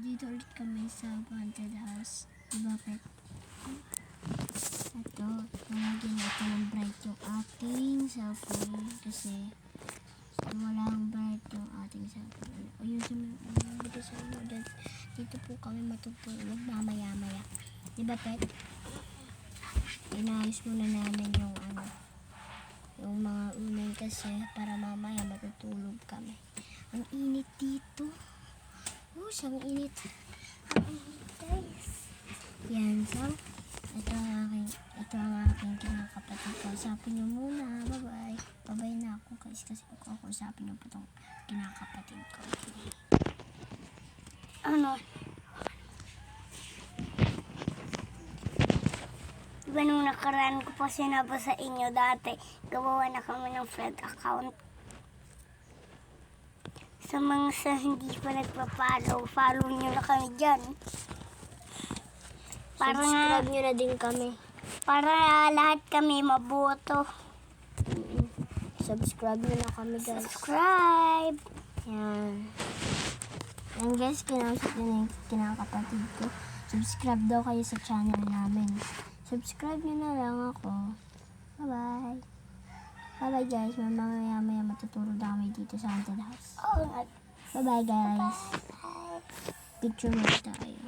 Dito ulit kami sa haunted house. Diba, Pet? Ito, nalagyan natin ng bright yung ating cellphone kasi walang bright yung ating cellphone. Ayusin mo dito sa inyo. Dito po kami matutulog mamaya-maya. Diba, Pet? Inayos muna namin yung yung mga unay kasi para mamaya matutulog kami. Ang init dito. Oh, siyang init. Ang init, guys. Yan, so, ito ang aking kinakapatid. Kausapin niyo muna. Bye-bye. Bye-bye na ako, guys, kasi kausapin niyo po itong kinakapatid ko. Ano? Diba nung nakaraan ko pa sinabi sa inyo dati, gawa na kami ng friend account. Sa mga sa hindi pa nagpa-follow, follow nyo na kami dyan. Subscribe nyo na din kami. Para lahat kami maboto. Subscribe nyo na kami, guys. Subscribe! Yan. Yan, guys, kinausap din yung kinakapatid ko. Subscribe daw kayo sa channel namin. Subscribe nyo na lang ako. Bye-bye. Bye-bye, guys. Mamaya-maya matutulog na kami dito sa haunted house. Oh, Bye-bye, guys. bye. Picture mo tayo.